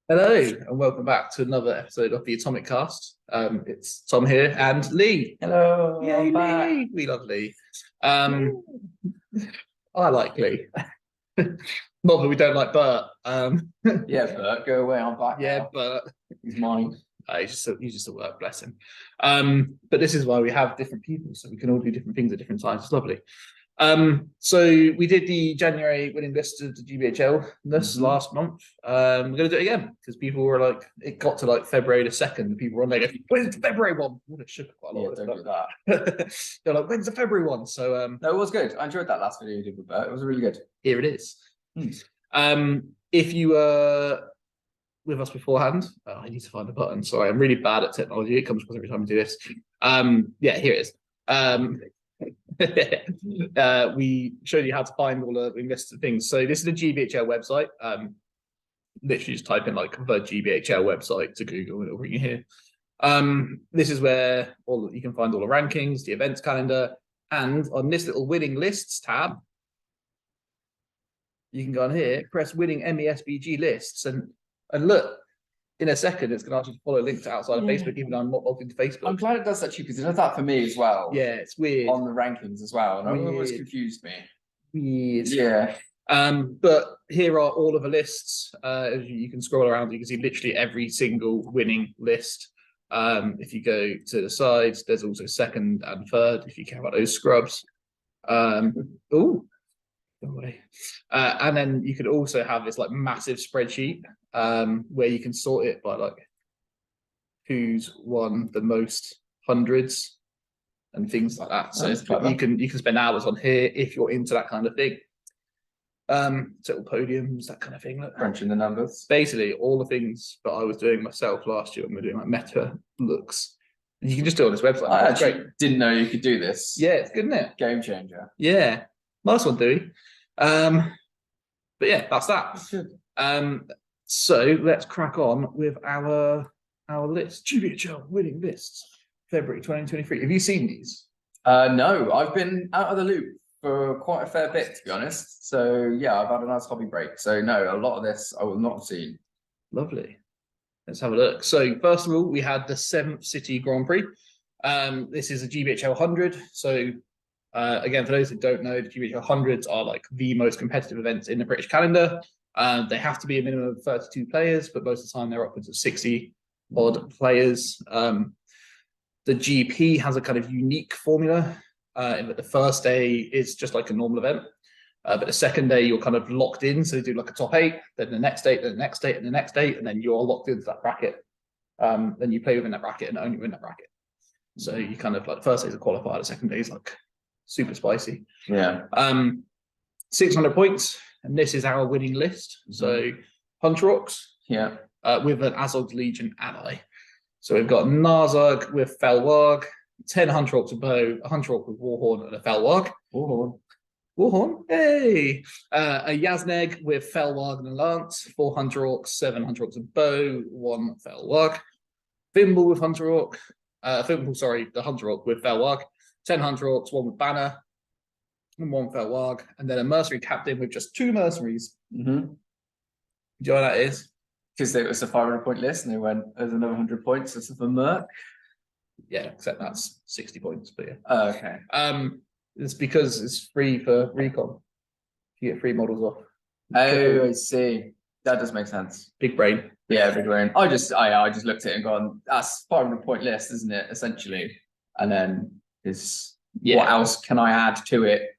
Hello and welcome back to another episode of the Atomic Cast. It's Tom here and Lee. Hello, Yay, I'm back. Lee! We love Lee. I like Lee. Not that we don't like Bert. Yeah, Bert, go away. I'm back. Yeah, now. Bert. He's mine. He's just a work, bless him. But this is why we have different people, so we can all do different things at different times. It's lovely. So we did the January winning list of the GBHL this last month. We're going to do it again because people were like, it got to like February the 2nd, and people were on there going, when's the February one? Well, it should be quite a lot. Yeah, don't do that. They're like, when's the February one? So No, it was good. I enjoyed that last video you did with Bert. It was really good. here it is. If you were with us beforehand, I need to find the button. Sorry, I'm really bad at technology. It comes across every time we do this. Yeah, here it is. We showed you how to find all the invested things. So this is the GBHL website. Literally just type in like the GBHL website to Google and it'll bring you here. This is where you can find all the rankings, the events calendar, and on this little winning lists tab, you can go on here, press winning MESBG lists, and look. In a second, it's going to ask you to follow a link to outside of Facebook, even though I'm not logged into Facebook. I'm glad it does that too, because it does that for me as well. Yeah, it's weird. On the rankings as well. And it always Weird. confused me. Weird. Yeah. But here are all of the lists. You can scroll around, you can see literally every single winning list. If you go to the sides, there's also second and third, if you care about those scrubs. Oh, away. And then you could also have this like massive spreadsheet where you can sort it by like who's won the most hundreds and things like that. So you can spend hours on here if you're into that kind of thing. Total podiums, that kind of thing. Crunching the numbers. Basically, all the things that I was doing myself last year when we were doing like meta looks. You can just do it on this website. I actually didn't know you could do this. Yeah, it's good, isn't it? Game changer. Yeah. Nice one, Dewey. But yeah, that's that. That's good. So let's crack on with our list. GBHL winning lists, February 2023. Have you seen these? No, I've been out of the loop for quite a fair bit, to be honest. So yeah, I've had a nice hobby break. So no, a lot of this I will not have seen. Lovely. Let's have a look. So first of all, we had the 7th City Grand Prix. This is a GBHL 100. So again, for those that don't know, the GBHL 100s are like the most competitive events in the British calendar. They have to be a minimum of 32 players, but most of the time they're upwards of 60 odd players. The GP has a kind of unique formula in that the first day is just like a normal event. But the second day you're kind of locked in. So they do like a top 8, then the next day, then the next day, and the next day, and then you're locked into that bracket. Then you play within that bracket and only win that bracket. So you kind of like the first day is a qualifier, the second day is like super spicy. Yeah. 600 points, and this is our winning list. So Huntrox, yeah, with an Azog's Legion ally. So we've got Narzug with Felwarg, 10 Huntrox with Bow, a Huntrox with Warhorn, and a Felwarg. Warhorn, hey! A Yazneg with Felwarg and a Lance, 4 Huntrox, 7 Huntrox with Bow, 1 Felwarg. Thimble with Huntrox, the Huntrox with Felwarg, 10 Huntrox, 1 with Banner, and 1 Felwarg, and then a Mercenary Captain with just 2 Mercenaries. Do you know what that is? Because it was a 500-point list, and they went, there's another 100 points. This is for Merc. Yeah, except that's 60 points, but yeah. Oh, okay. It's because it's free for recon. You get free models off. Oh, I see. That does make sense. Big brain. Yeah, big brain. I just looked at it and gone, that's 500-point list, isn't it? Essentially, and then what else can I add to it?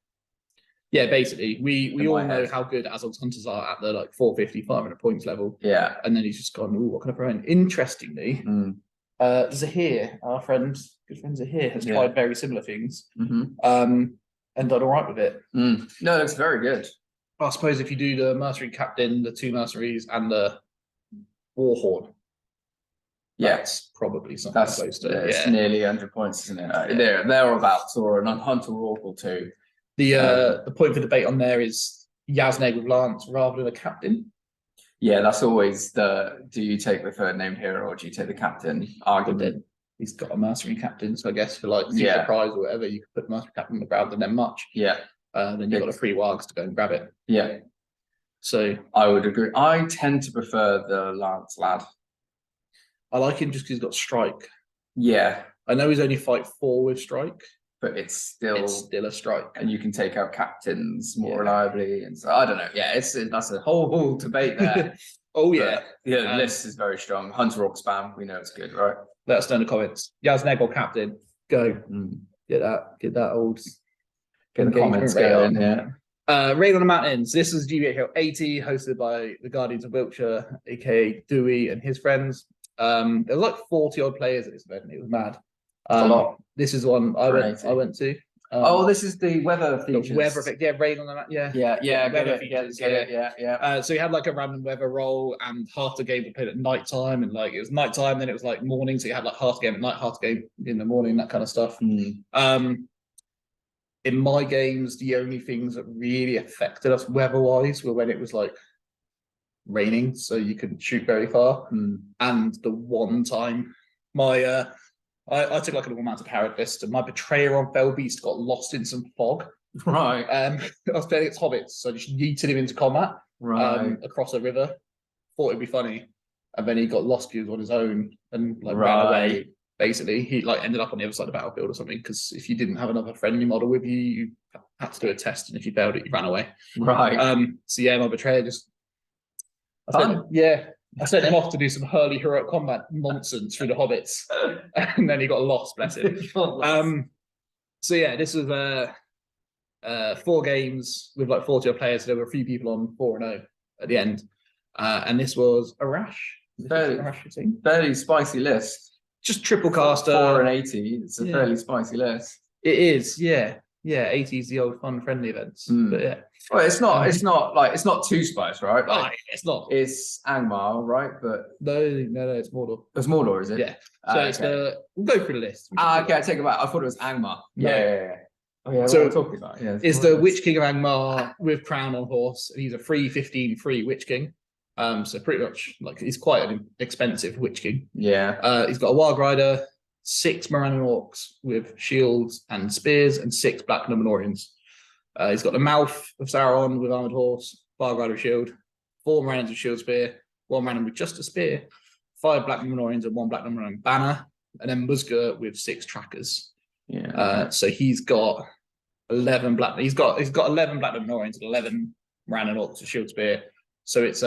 Yeah, basically, we all know how good Azog's Hunters are at the like 450, 500 points level. Yeah, and then he's just gone, ooh, what can I throw in? Interestingly, Zahir, our good friend Zahir, has tried very similar things, and done all right with it. No, that's very good. I suppose if you do the Mercenary Captain, the 2 Mercenaries, and the Warhorn, that's probably something close to it's nearly 100 points, isn't it? Thereabouts, or an Hunter Oracle too. The point for debate on there is Yazneg with Lance rather than a captain. Yeah, that's always do you take the third named hero or do you take the captain argument? He's got a mercenary captain, so I guess for like super prize or whatever, you could put mercenary captain on the ground and then much. Yeah. Then you've got a free wargs to go and grab it. Yeah. So I would agree. I tend to prefer the Lance lad. I like him just because he's got strike. Yeah, I know he's only fight 4 with strike. but it's still a strike. and you can take out captains more Yeah. reliably, and so I don't know. Yeah, that's a whole debate there. Oh But, yeah. yeah. The list is very strong. Hunter Rock spam, we know it's good, right? Let us know in the comments. Yaz Negel captain. Go. Mm. Get that old Get the engagement comments rate going. up. Yeah. Raid on the Mountains. This is GBHL 80, hosted by the Guardians of Wiltshire, aka Dewey and his friends. There was like 40 odd players at this event. It was mad. A lot. This is one I For went. 80. I went to. Oh, this is the weather features. The weather effect. Yeah, rain on the map. Yeah. Yeah, Yeah, get weather it, features, get it, yeah. So you had like a random weather roll, and half the game was played at night time, and like it was night time, then it was like morning, so you had like half the game at night, half the game in the morning, that kind of stuff. In my games, the only things that really affected us weather-wise were when it was like raining, so you couldn't shoot very far. And the one time my I took like a little amount of Harrowfist, and my betrayer on Fellbeast got lost in some fog. Right. I was playing against hobbits, so I just yeeted him into combat across a river. Thought it'd be funny, and then he got lost. He was on his own and like ran away. Basically, he like ended up on the other side of the battlefield or something, because if you didn't have another friendly model with you, you had to do a test, and if you failed it, you ran away. Right. So yeah, my betrayer just I sent him off to do some Hurley heroic combat nonsense through the hobbits, and then he got lost, bless him. So yeah, this was 4 games with like 40 odd players. So there were a few people on 4-0 at the end, and this was Arash. Fairly spicy list. Just triple caster. 4 and 80. It's a fairly spicy list. It is, yeah. 80 is the old fun friendly events. But yeah. Well, it's not too spice, right? Like, it's not. It's Angmar, right? But no, it's Mordor. It's Mordor, is it? Yeah. So we'll go through the list. Okay, I take it back. I thought it was Angmar. Yeah. Oh, yeah, so what talking about? Yeah, it's the Witch King of Angmar with Crown on horse, and he's a 3/15 free Witch King. So pretty much like he's quite an expensive Witch King. Yeah. He's got a Wild Rider, 6 Morannon Orcs with shields and spears, and 6 Black Numenoreans. He's got the Mouth of Sauron with armored horse, Wild Rider with shield, 4 Morannons with shield spear, 1 Morannon with just a spear, 5 Black Numenoreans and 1 Black Numenorean banner, and then Musga with 6 trackers. Yeah. So he's got 11 black. He's got 11 Black Numenoreans and 11 Morannon Orcs with shield spear. So it's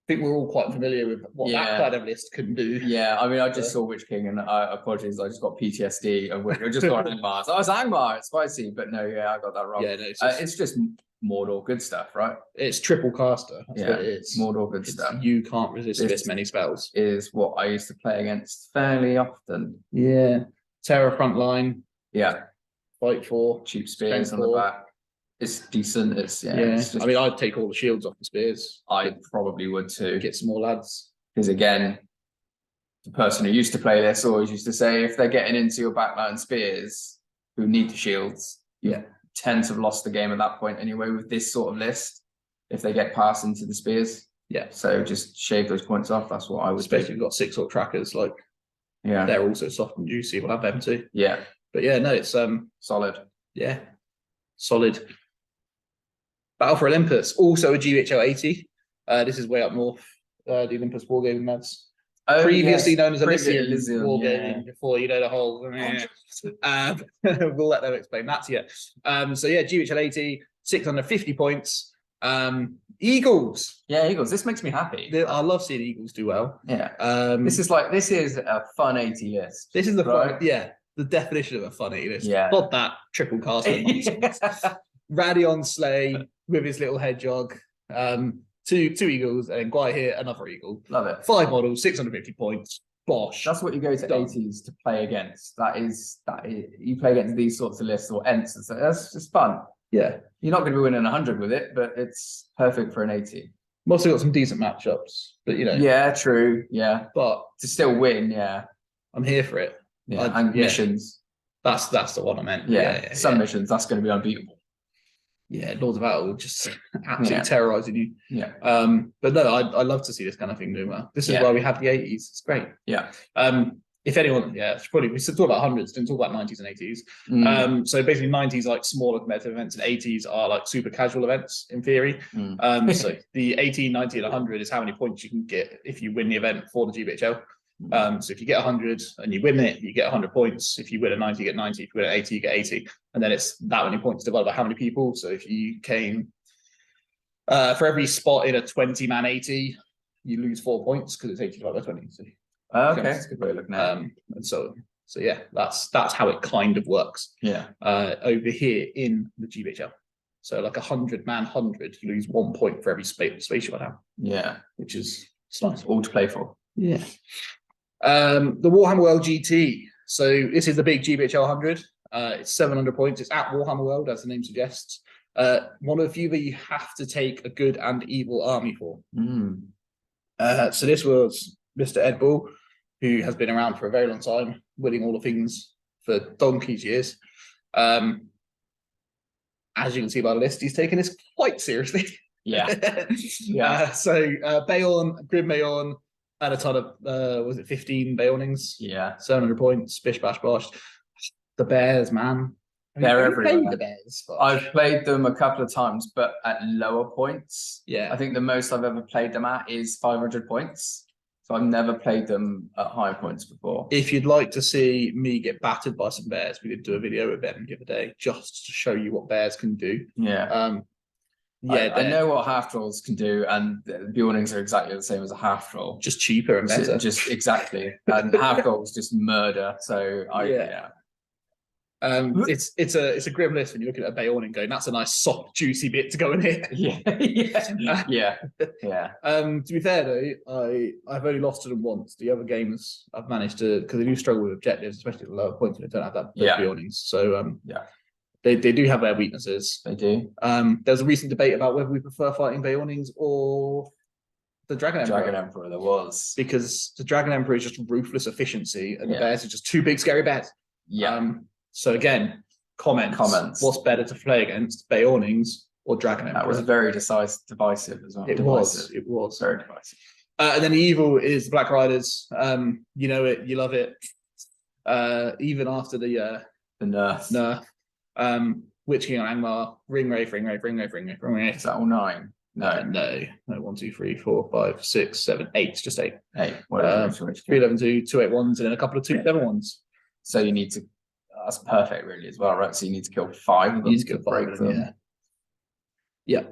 I think we're all quite familiar with what that kind of list can do. Yeah, I mean, I just saw Witch King, and I apologize, I just got PTSD of Witch. I just got Angmar. So I was Angmar, it's spicy, but no, I got that wrong. Yeah, no, it's just Mordor good stuff, right? It's triple caster. That's what it is. Mordor good stuff. You can't resist this many spells. Is what I used to play against fairly often. Yeah. Terror frontline. Yeah. Fight 4. Cheap spears on the back. It's decent. It's just, I mean, I'd take all the shields off the spears. I probably would too. Get some more lads. Because again, the person who used to play this always used to say, if they're getting into your backline spears who need the shields, you tend to have lost the game at that point anyway with this sort of list. If they get past into the spears. Yeah. So just shave those points off. That's what I would Especially if you've got 6 orc trackers, like they're also soft and juicy. We'll have them too. Yeah. But yeah, no, it's solid. Yeah. Solid. Battle for Olympus, also a GBHL 80. This is way up north. The Olympus Wargaming lads. Previously known as Elysium Wargaming before the whole. We'll let them explain that to you. So yeah, GBHL 80, 650 points. Eagles. Yeah, Eagles. This makes me happy. I love seeing Eagles do well. Yeah. This is a fun 80 list. This is the fun. Yeah, the definition of a fun 80 list. Yeah. Not that triple casting. Radion Slay with his little hedgehog, 2 eagles, and Guy here, another eagle. Love it. 5 models, 650 points. Bosh. That's what you go to 80s to play against. That is you play against these sorts of lists or Ents, and so that's just fun. Yeah. You're not going to be winning 100 with it, but it's perfect for an 80. We've also got some decent matchups, but Yeah, true. Yeah. But to still win, I'm here for it. Yeah. And missions. That's the one I meant. Some missions, that's going to be unbeatable. Yeah, Lords of Battle just absolutely terrorizing you. Yeah. But no, I love to see this kind of thing doing well. This is why we have the 80s. It's great. Yeah. if anyone, yeah, it's probably we talk about hundreds, didn't talk about 90s and 80s. Mm, So basically 90s like smaller competitive events and 80s are like super casual events in theory. So the 80, 90, and 100 is how many points you can get if you win the event for the GBHL. So if you get 100 and you win it, you get 100 points. If you win a 90, you get 90. If you win an 80, you get 80. And then it's that many points divided by how many people. So if you came for every spot in a 20-man 80, you lose 4 points because it's 80 divided by 20. So okay, that's a good way of looking at it. and so yeah, that's how it kind of works. Yeah. Over here in the GBHL. So like 100-man 100, you lose 1 point for every space you have. Yeah. Which is nice. All to play for. Yeah. The Warhammer World GT. So this is the big GBHL 100. It's 700 points. It's at Warhammer World, as the name suggests. One of the few that you have to take a good and evil army for. So this was Mr. Ed Bull, who has been around for a very long time, winning all the things for donkey's years. As you can see by the list, he's taken this quite seriously. Yeah. Yeah. So Bayon, Grim Bayon, and a ton of was it 15 Bayonings? Yeah. 700 points, bish bash bosh. The Bears, man. They're Have you played everywhere. the Bears? Bosh? I've played them a couple of times, but at lower points. Yeah. I think the most I've ever played them at is 500 points. So I've never played them at higher points before. If you'd like to see me get battered by some bears, we did do a video with them the other day just to show you what bears can do. Yeah. Yeah, I know what half trolls can do, and the Bjornings are exactly the same as a half troll. just cheaper and better. Just exactly. And half trolls just murder. So yeah. It's a grim list when you look at a Bayon going, that's a nice soft juicy bit to go in here. Yeah. To be fair though, I've only lost to them once. The other games I've managed to, because they do struggle with objectives, especially at the lower points when they don't have that Bjornings. So they do have their weaknesses. They do. There's a recent debate about whether we prefer fighting Bayonings or the Dragon Emperor. Dragon Emperor, there was. Because the Dragon Emperor is just ruthless efficiency, and the bears are just two big scary bears. Yeah. So again, comments. What's better to play against, Bayonings or Dragon Emperor? That was very divisive as well. It was very divisive. And then the evil is the Black Riders. You know it, you love it. Even after the nerf. Witch King on Angmar, Ring Wraith. Is that all 9? No. 1, 2, 3, 4, 5, 6, 7, 8. Just 8. 8. Whatever. 311 2, 281s, and then a couple of 271s. So you need to. That's perfect, really, as well, right? So you need to kill 5 of them. You need to kill 5 of them. Yeah.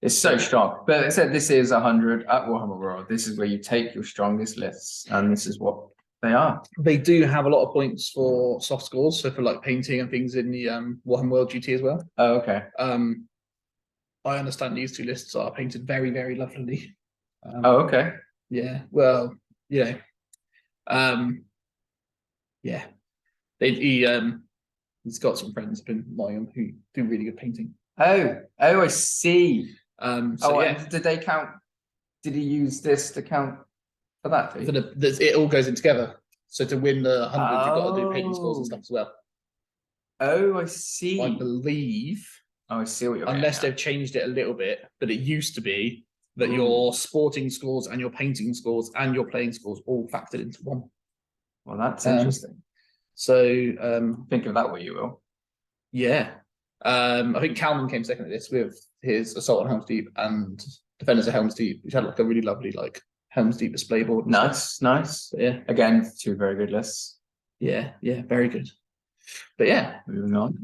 It's so strong. But I said this is 100 at Warhammer World. This is where you take your strongest lists, and this is what they are. They do have a lot of points for soft scores, so for like painting and things in the Warhammer World GT as well. Oh, okay. I understand these two lists are painted very, very lovely. Okay. Yeah. Well, yeah. Yeah. He's got some friends up in Nottingham who do really good painting. Oh, I see. Did they count? Did he use this to count for that? For it all goes in together. So to win the 100, you've got to do painting scores and stuff as well. Oh, I see. I believe. Oh, I see what you're unless they've changed it a little bit, but it used to be that your sporting scores and your painting scores and your playing scores all factored into one. Well, that's interesting. So think of that way you will. Yeah. I think Kalman came second at this with his Assault on Helm's Deep and Defenders of Helm's Deep, which had like a really lovely like Helm's Deep display board. Nice. But yeah. Again, 2 very good lists. Yeah, very good. But yeah. Moving on.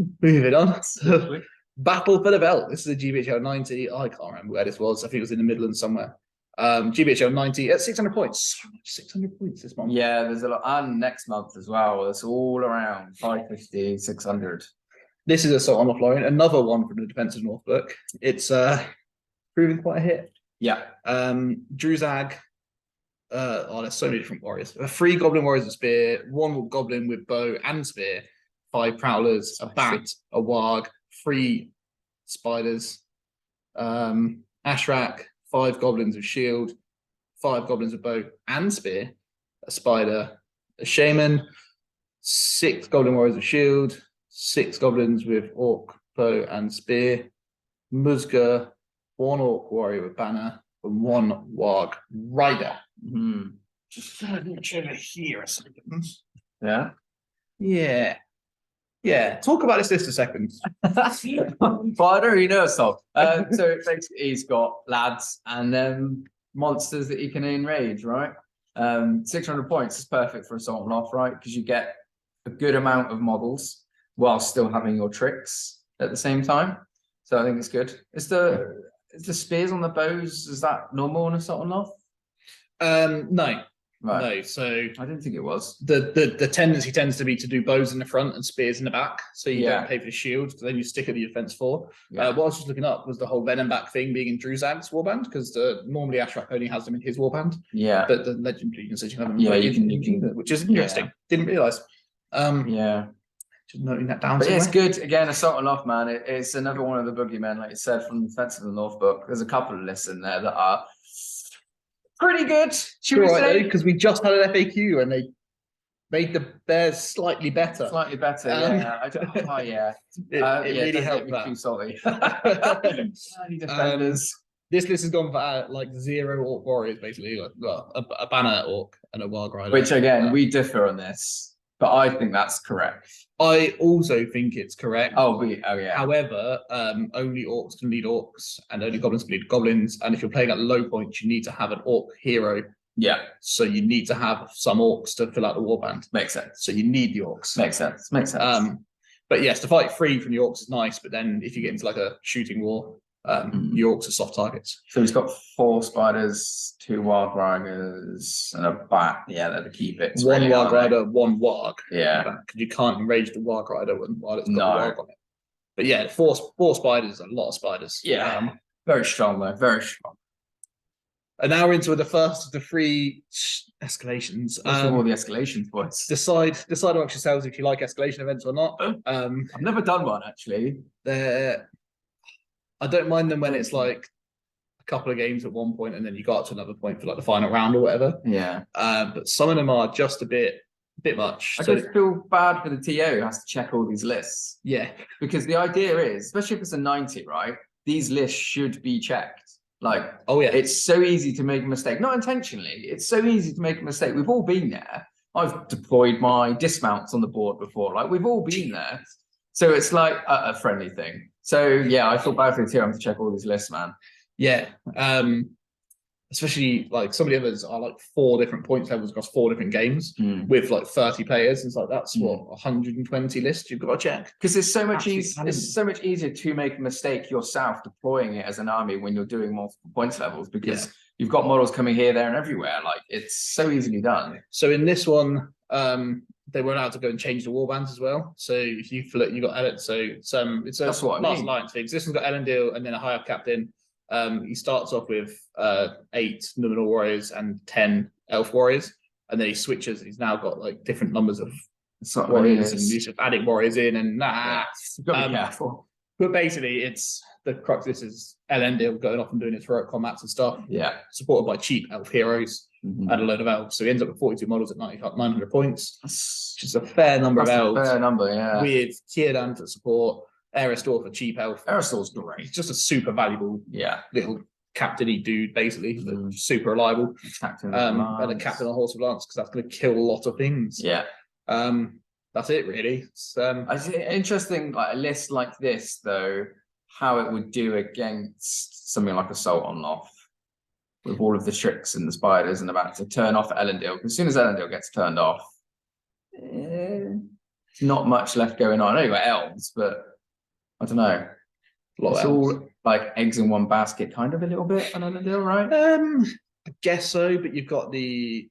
Battle for the Belt. This is a GBHL 90. I can't remember where this was. I think it was in the Midlands somewhere. GBHL 90 at 600 points. So much 600 points this month. Yeah, there's a lot. And next month as well. It's all around 550, 600. This is Assault on Lothlorien, another one from the Defense of North book. It's proving quite a hit. Yeah. Druzag. There's so many different warriors. 3 Goblin Warriors with Spear, 1 Goblin with Bow and Spear, 5 Prowlers, a Bat, a Warg, 3 Spiders, Ashrak, 5 Goblins with Shield, 5 Goblins with Bow and Spear, a Spider, a Shaman, 6 Goblin Warriors with Shield, 6 Goblins with Orc, Bow and Spear, Musga, 1 Orc Warrior with Banner, and 1 Warg Rider. Just here a second. Yeah. Yeah. Talk about this list a second. But I don't really know so. So basically he's got lads and monsters that he can enrage, right? 600 points is perfect for Assault and Loft, right? Because you get a good amount of models while still having your tricks at the same time. So I think it's good. Is the spears on the bows, is that normal on Assault and Loft? No. Right. No, so I didn't think it was. the tendency tends to be to do bows in the front and spears in the back, so you Yeah. don't pay for the shield. Then you stick at the defense 4. Yeah. What I was just looking up was the whole Venom back thing being in Druzag's warband, because normally Ashrak only has them in his warband, Yeah. but the legendary you can have them. Yeah, you you can, which is interesting. Didn't realize. Yeah. Just noting that down. But yeah, it's somewhere. good. Again, Assault and Loft, man. It's another one of the boogeymen, like you said, from Defense of the North book. There's a couple of lists in there that are pretty good, should we say? Because we just had an FAQ and they made the Bears slightly better. Slightly better, yeah. Oh, yeah. It Yeah, really don't helped get me that. too salty. Any defenders. This list has gone for like 0 orc warriors, basically. Like, well, a banner orc and a wild rider. Which again, we differ on this, but I think that's correct. I also think it's correct. Oh yeah. However, only orcs can lead orcs, and only goblins can lead goblins. And if you're playing at low points, you need to have an orc hero. Yeah. So you need to have some orcs to fill out the warband. Makes sense. So you need the orcs. Makes sense. But yes, to fight free from the orcs is nice. But then if you get into like a shooting war, your orcs are soft targets. So he's got 4 spiders, 2 wild riders, and a bat. Yeah, they're the key bits. One really, wild aren't they? rider, one warg. Yeah. Because you can't enrage the warg rider while it's got No. a warg on it. But yeah, four spiders is a lot of spiders. Yeah. Very strong though. Very strong. And now we're into the first of the 3 escalations. What's with all the escalation points? Decide amongst yourselves if you like escalation events or not. I've never done one actually. I don't mind them when it's like a couple of games at one point and then you got to another point for like the final round or whatever. Yeah. But some of them are just a bit much. I just feel bad for the TO who has to check all these lists. Yeah. Because the idea is, especially if it's a 90, right? These lists should be checked. Like, oh yeah, it's so easy to make a mistake. Not intentionally. It's so easy to make a mistake. We've all been there. I've deployed my dismounts on the board before. Like, we've all been there. So it's like a friendly thing. So yeah, I feel bad for the TO having to check all these lists, man. Yeah. Especially like some of the others are like 4 different points levels across 4 different games with like 30 players. It's like that's what 120 lists you've got to check. Because it's so much it's so much easier to make a mistake yourself deploying it as an army when you're doing multiple points levels because you've got models coming here, there, and everywhere. Like it's so easily done. So in this one, they were allowed to go and change the warbands as well. So if you flip, you got Ellen. So it's a That's what I Last mean. Alliance thing. This one's got Elendil and then a high up captain. He starts off with 8 Numenor warriors and 10 elf warriors, and then he switches. He's now got like different numbers of warriors, and he's just adding warriors in, and You've got to be careful. But basically, it's the crux. This is Elendil going off and doing its heroic combats and stuff. Yeah, supported by cheap elf heroes and a load of elves. So he ends up with 42 models at 900 points, which is a fair number of elves. Fair number, yeah. With Círdan for support. Eristor for cheap elf. Eristor's great. He's just a super valuable little captain-y dude, basically. Super reliable. Captain and a captain on Horse of Lance, because that's going to kill a lot of things. Yeah. That's it, really. It's interesting, like a list like this, though, how it would do against something like Assault on Loft. With all of the tricks and the spiders and about to turn off Elendil. As soon as Elendil gets turned off, not much left going on. Anyway, elves, but I don't know. It's all like eggs in one basket, kind of a little bit on Elendil, right? I guess so, but you've got the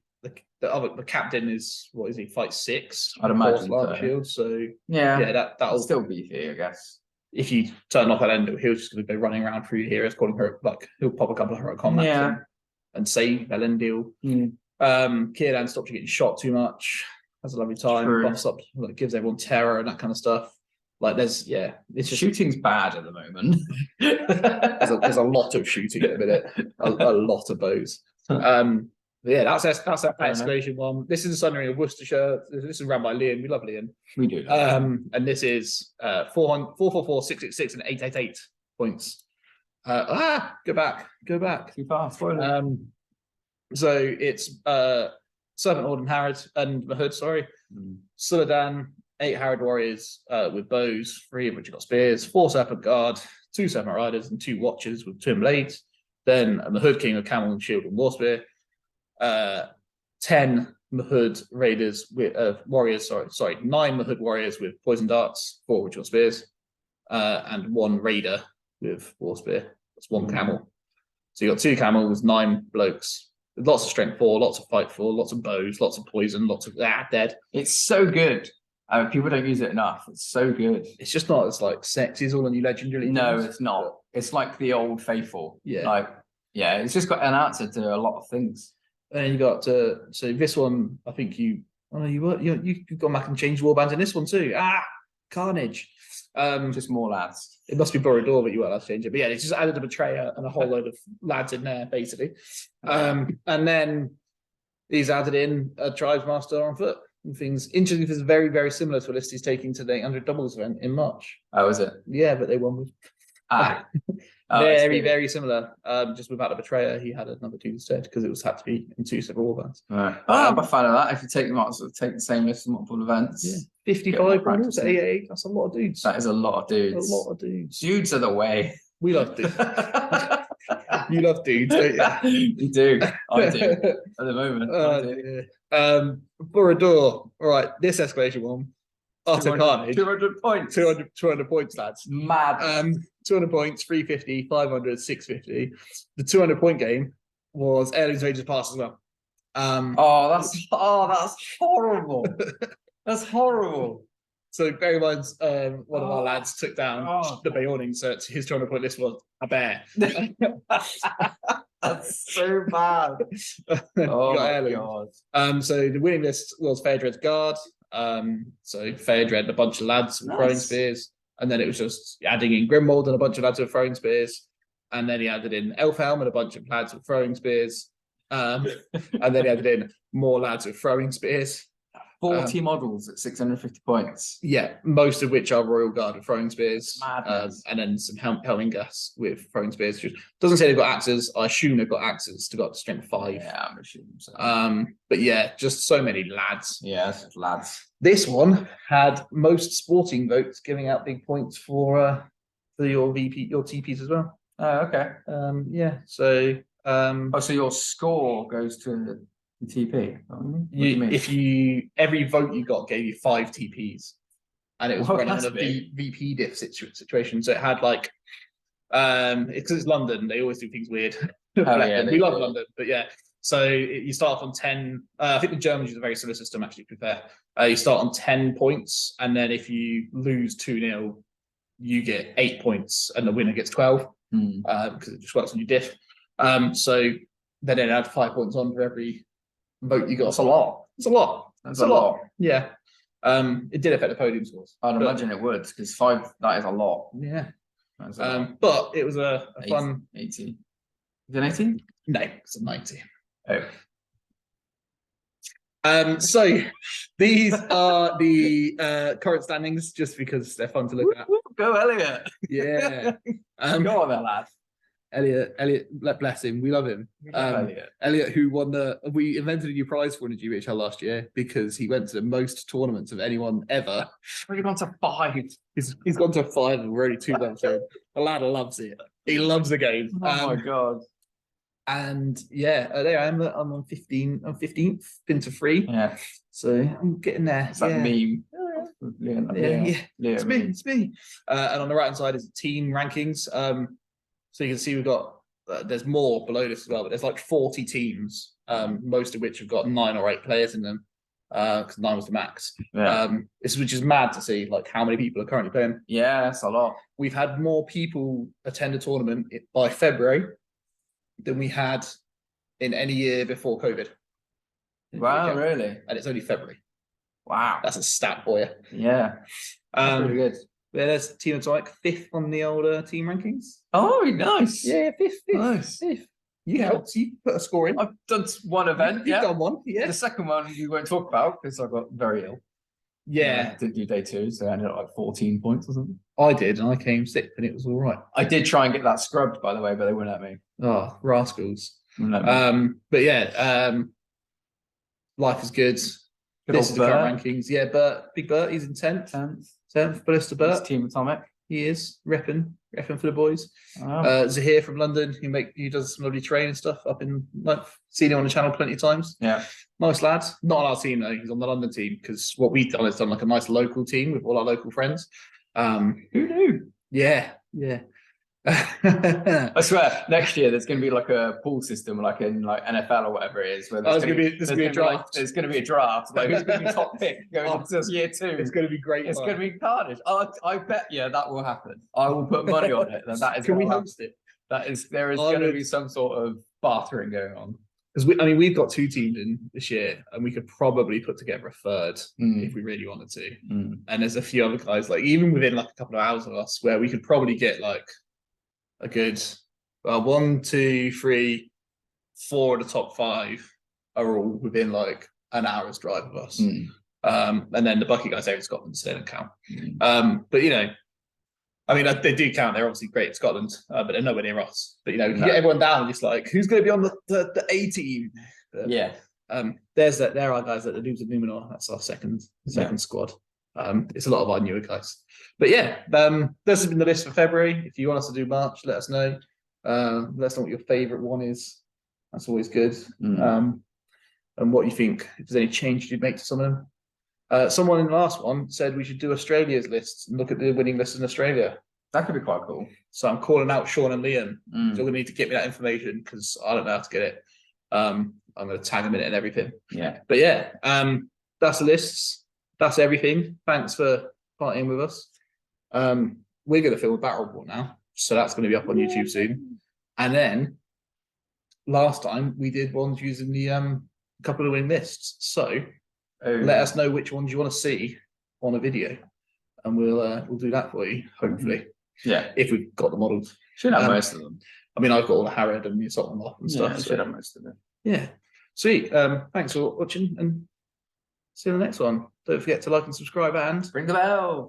captain is what is he? Fight 6. I'd imagine so. Shield, so yeah, that'll still beefy, I guess. If you turn off Elendil, he'll just going to go running around through heroes, calling her like he'll pop a couple of heroic combats and save Elendil. Círdan stops you getting shot too much. Has a lovely time. Buffs up, like, gives everyone terror and that kind of stuff. Like it's just shooting's bad at the moment. there's a lot of shooting at the minute, a lot of bows. That's that escalation one. This is the Sunring of Worcestershire. This is run by Liam. We love Liam. We do. And this is 444, 666, and 888 points. Go back. Too fast. So it's Serpent Horde and Harrod and Mahood, sorry. Mm. Suladan, 8 Harrod warriors with bows, 3 of which have got spears, 4 Serpent Guard, 2 Serpent Riders, and 2 Watchers with twin blades. Then a Mahood King of Camel and Shield and War Spear. 10 Mahood Raiders with warriors, sorry, 9 Mahood warriors with poison darts, 4 which are spears, and 1 Raider with War Spear. That's 1 camel. So you got 2 camels, 9 blokes. Lots of strength 4, lots of fight 4, lots of bows, lots of poison, lots of dead. It's so good. People don't use it enough. It's so good. It's just not as like sexy as all the new legendary. No, things. it's not. It's like the old faithful. Yeah. Like, yeah, it's just got an answer to a lot of things. And then you got so this one, I think you've gone back and changed warbands in this one too. Carnage. Just more lads. It must be Borodor that you were allowed to change it. But yeah, it's just added a betrayer and a whole load of lads in there, basically. And then he's added in a tribes master on foot and things. Interesting, this is very, very similar to a list he's taking to the 800 doubles event in March. Oh, is it? Yeah, but they won with very, very similar. Just without the betrayer, he had another 2 instead because it had to be in 2 separate warbands. Right. I'm a fan of that. If you take them out, sort of take the same list as multiple events. Yeah. 55 rules at AA. That's a lot of dudes. That is a lot of dudes. A lot of dudes. Dudes are the way. We love dudes. You love dudes, don't you? You do. I do. At the moment. I do. Yeah. Borodor. All right, this escalation one. Utter carnage. 200 points. 200 points, lads. Mad. 200 points, 350, 500, 650. The 200 point game was Heirlooms of Ages Past as well. That's horrible. That's horrible. So bear in mind, one of our lads took down the Beorning, so his 200 point list was a bear. That's so bad. Oh my God. So the winning list was Phaedred's Guard. So Phaedred, a bunch of lads with throwing spears, and then it was just adding in Grimwald and a bunch of lads with throwing spears, and then he added in Elfhelm and a bunch of lads with throwing spears, and then he added in more lads with throwing spears. 40 models at 650 points. Yeah, most of which are Royal Guard with throwing spears, and then some Helmingas with throwing spears. Doesn't say they've got axes. I assume they've got axes to go up to strength 5. Yeah, I'm assuming so. But yeah, just so many lads. Yeah, lads. This one had most sporting votes, giving out big points for your TPs as well. Oh, okay. Yeah. So. So your score goes to the TP. Every vote you got gave you 5 TPs, and it was running on a VP diff situation. So it had like, because it's London, they always do things weird. We love London, but yeah. So you start on 10. I think the Germans use a very similar system, actually, to be fair. You start on 10 points, and then if you lose 2-0, you get 8 points, and the winner gets 12 because it just works on your diff. So then it had 5 points on for every vote you got. That's a lot. It's a lot. That's a lot. Yeah. It did affect the podium scores. I'd imagine it would, because 5, that is a lot. Yeah. That's a lot. But it was a fun 80. Is it 80? No, it's a 90. Oh. So these are the current standings, just because they're fun to look at. Go Elliot. Yeah. Go on there, lad. Elliot, bless him, we love him. Elliot, who won we invented a new prize for in the GBHL last year because he went to the most tournaments of anyone ever. We've gone to 5. He's gone to 5 and we're only 2 months in. The lad loves it. He loves the game. Oh my God. And yeah, there I am. I'm on 15. I'm 15th, been to 3. Yeah. So I'm getting there. It's that meme. Yeah. It's me. And on the right hand side is team rankings. So you can see we've got there's more below this as well, but there's like 40 teams, most of which have got 9 or 8 players in them, because 9 was the max. Yeah. Which is mad to see, like how many people are currently playing. Yeah, that's a lot. We've had more people attend a tournament by February than we had in any year before COVID. Wow, really? And it's only February. Wow. That's a stat for you. Yeah. That's pretty good. Yeah, there's Team Atomic 5th on the older team rankings. Oh, nice. Yeah, 5th. Nice. 5th. You helped. You put a score in. I've done one event. You've done one. Yeah. The second one you won't talk about because I got very ill. Yeah. Didn't do day 2, so I ended up like 14 points or something. I did, and I came 6th, and it was all right. I did try and get that scrubbed, by the way, but they wouldn't let me. Oh, rascals. Wouldn't let me. But yeah, life is good. Good This is old the current Bert. rankings. Yeah, Big Bert, he's in 10th. 10th, Ballista Bert. Bert. Team Atomic. He is repping for the boys. Oh. Zahir from London, who does some lovely training stuff up in, like, seen him on the channel plenty of times. Yeah. Nice lad. Not on our team though. He's on the London team because what we've done is done like a nice local team with all our local friends. Who knew? Yeah. I swear, next year there's going to be like a pool system, like in like NFL or whatever it is, where there's going to be a draft. There's going to be a draft. Like who's going to be top pick going into year 2? It's going to be great. It's going to be carnage. I bet you that will happen. I will put money on it. That is. Can we host it? There is going to be some sort of bartering going on. Because we've got 2 teams in this year, and we could probably put together a third if we really wanted to. And there's a few other guys, like even within like a couple of hours of us, where we could probably get like a good 1, 2, 3, 4 of the top 5 are all within like an hour's drive of us. And then the Bucky guys out in Scotland, so they don't count. But you know, I mean, they do count. They're obviously great in Scotland, but they're nowhere near us. But you know, you get everyone down, just like who's going to be on the A team? Yeah. There are guys that the Noobs of Numenor. That's our second squad. It's a lot of our newer guys. But yeah, this has been the list for February. If you want us to do March, let us know. Let us know what your favourite one is. That's always good. And what you think, if there's any change you'd make to some of them. Someone in the last one said we should do Australia's lists and look at the winning list in Australia. That could be quite cool. So I'm calling out Sean and Liam. You're going to need to get me that information because I don't know how to get it. I'm going to tag them in it and everything. Yeah. But yeah, that's the lists. That's everything. Thanks for partying with us. We're going to film a battle report now. So that's going to be up on YouTube soon. And then last time we did ones using the couple of win lists. So let us know which ones you want to see on a video, and we'll do that for you, hopefully. Yeah, if we've got the models. Should have most of them. I mean, I've got all the Harrod and the Assault off and stuff. Yeah, should have most of them. Yeah. Sweet. Thanks for watching, and see you in the next one. Don't forget to like and subscribe and ring the bell.